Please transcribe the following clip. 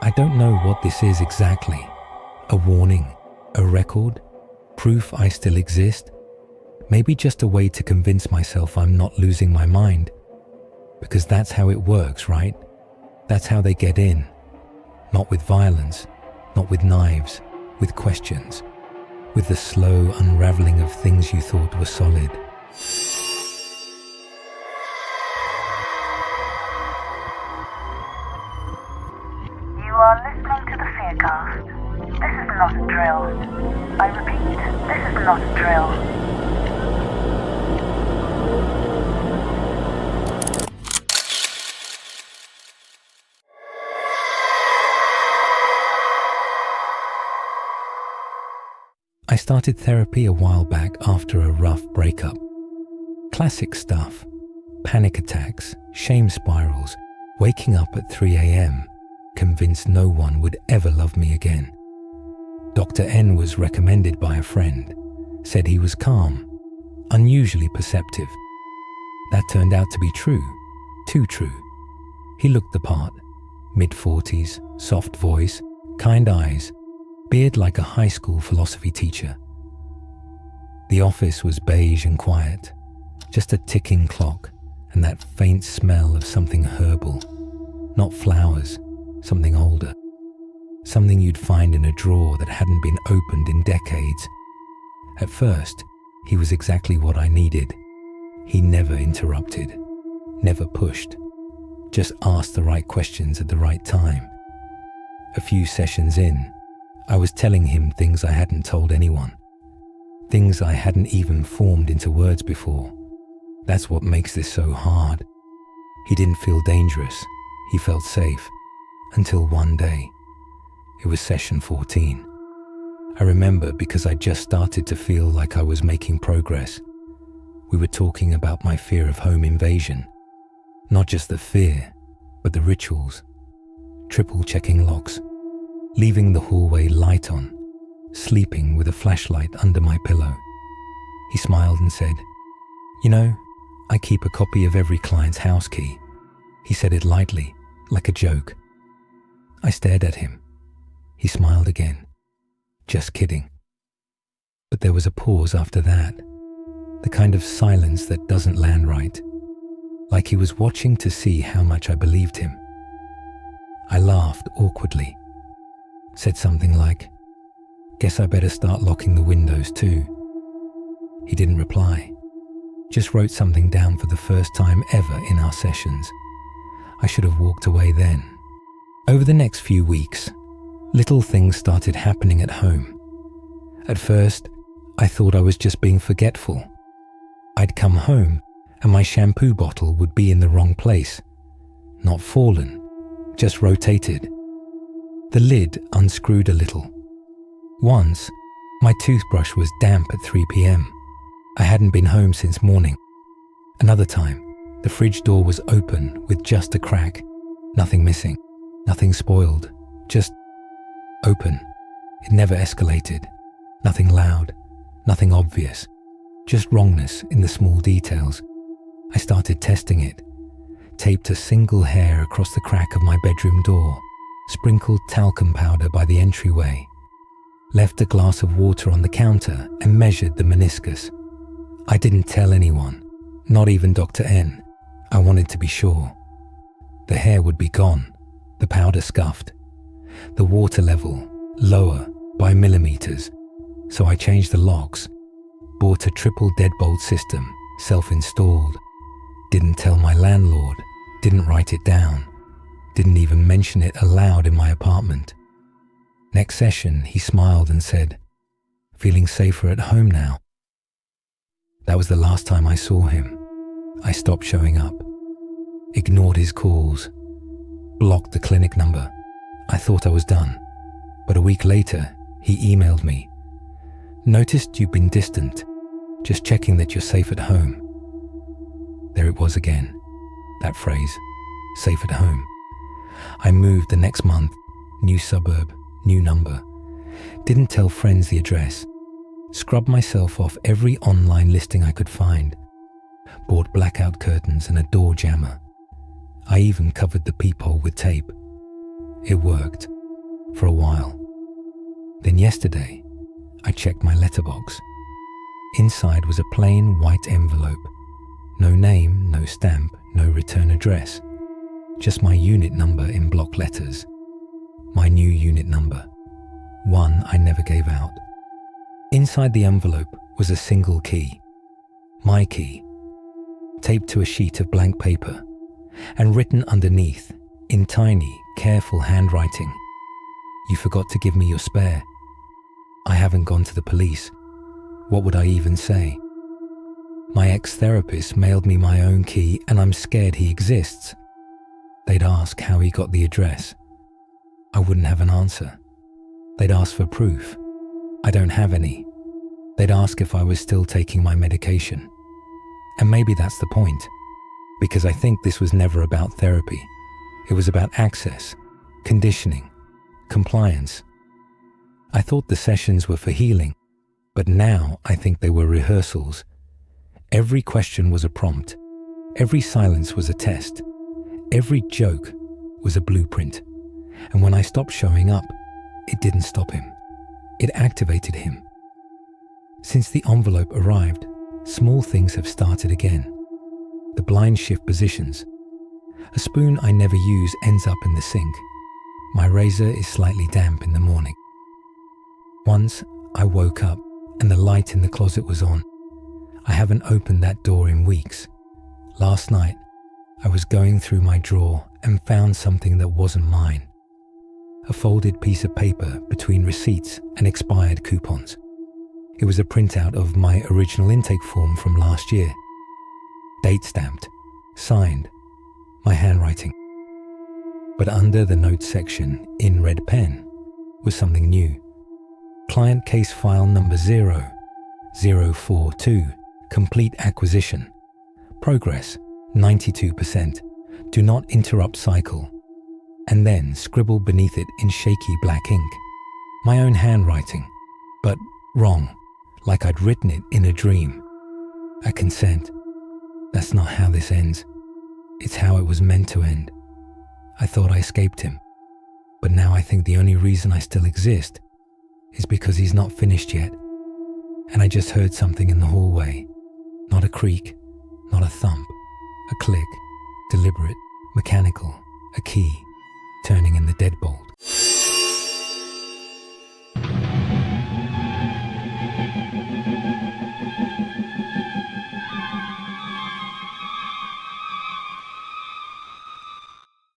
I don't know what this is exactly. A warning, a record, proof I still exist. Maybe just a way to convince myself I'm not losing my mind. Because that's how it works, right? That's how they get in. Not with violence, not with knives, with questions. With the slow unraveling of things you thought were solid. You are listening to the Fearcast. This is not a drill. I repeat, this is not a drill. I started therapy a while back after a rough breakup. Classic stuff. Panic attacks, shame spirals, waking up at 3 a.m., convinced no one would ever love me again. Dr. N was recommended by a friend, said he was calm, unusually perceptive. That turned out to be true, too true. He looked the part, mid-40s, soft voice, kind eyes, beard like a high school philosophy teacher. The office was beige and quiet, just a ticking clock and that faint smell of something herbal, not flowers, something older, something you'd find in a drawer that hadn't been opened in decades. At first, he was exactly what I needed. He never interrupted, never pushed, just asked the right questions at the right time. A few sessions in, I was telling him things I hadn't told anyone, things I hadn't even formed into words before. That's what makes this so hard. He didn't feel dangerous, he felt safe, until one day. It was session 14. I remember because I just started to feel like I was making progress. We were talking about my fear of home invasion. Not just the fear, but the rituals. Triple checking locks, leaving the hallway light on, sleeping with a flashlight under my pillow. He smiled and said, "You know, I keep a copy of every client's house key." He said it lightly, like a joke. I stared at him. He smiled again. "Just kidding." But there was a pause after that, the kind of silence that doesn't land right, like he was watching to see how much I believed him. I laughed awkwardly, said something like, "Guess I better start locking the windows too." He didn't reply, just wrote something down for the first time ever in our sessions. I should have walked away then. Over the next few weeks, little things started happening at home. At first, I thought I was just being forgetful. I'd come home and my shampoo bottle would be in the wrong place. Not fallen, just rotated. The lid unscrewed a little. Once, my toothbrush was damp at 3 p.m. I hadn't been home since morning. Another time, the fridge door was open with just a crack. Nothing missing, nothing spoiled, just open. It never escalated. Nothing loud, nothing obvious. Just wrongness in the small details. I started testing it. Taped a single hair across the crack of my bedroom door. Sprinkled talcum powder by the entryway, left a glass of water on the counter and measured the meniscus. I didn't tell anyone, not even Dr. N. I wanted to be sure. The hair would be gone, the powder scuffed, the water level lower by millimeters, so I changed the locks, bought a triple deadbolt system, self-installed, didn't tell my landlord, didn't write it down. Didn't even mention it aloud in my apartment. Next session, he smiled and said, "Feeling safer at home now." That was the last time I saw him. I stopped showing up, ignored his calls, blocked the clinic number. I thought I was done, but a week later, he emailed me. "Noticed you've been distant, just checking that you're safe at home." There it was again, that phrase, safe at home. I moved the next month, new suburb, new number. Didn't tell friends the address. Scrubbed myself off every online listing I could find. Bought blackout curtains and a door jammer. I even covered the peephole with tape. It worked. For a while. Then yesterday, I checked my letterbox. Inside was a plain white envelope. No name, no stamp, no return address. Just my unit number in block letters. My new unit number. One I never gave out. Inside the envelope was a single key. My key. Taped to a sheet of blank paper. And written underneath, in tiny, careful handwriting. You forgot to give me your spare. I haven't gone to the police. What would I even say? My ex-therapist mailed me my own key and I'm scared he exists. They'd ask how he got the address. I wouldn't have an answer. They'd ask for proof. I don't have any. They'd ask if I was still taking my medication. And maybe that's the point, because I think this was never about therapy. It was about access, conditioning, compliance. I thought the sessions were for healing, but now I think they were rehearsals. Every question was a prompt. Every silence was a test. Every joke was a blueprint. And when I stopped showing up, it didn't stop him. It activated him. Since the envelope arrived, small things have started again. The blind shift positions. A spoon I never use ends up in the sink. My razor is slightly damp in the morning. Once I woke up and the light in the closet was on. I haven't opened that door in weeks. Last night, I was going through my drawer and found something that wasn't mine. A folded piece of paper between receipts and expired coupons. It was a printout of my original intake form from last year. Date stamped, signed, my handwriting. But under the notes section, in red pen, was something new. Client case file number 0042, complete acquisition. Progress, 92%. Do not interrupt cycle. And then scribbled beneath it in shaky black ink. My own handwriting, but wrong, like I'd written it in a dream. A consent. That's not how this ends. It's how it was meant to end. I thought I escaped him, but now I think the only reason I still exist is because he's not finished yet. And I just heard something in the hallway. Not a creak, not a thump, a click, deliberate, mechanical, a key, turning in the deadbolt.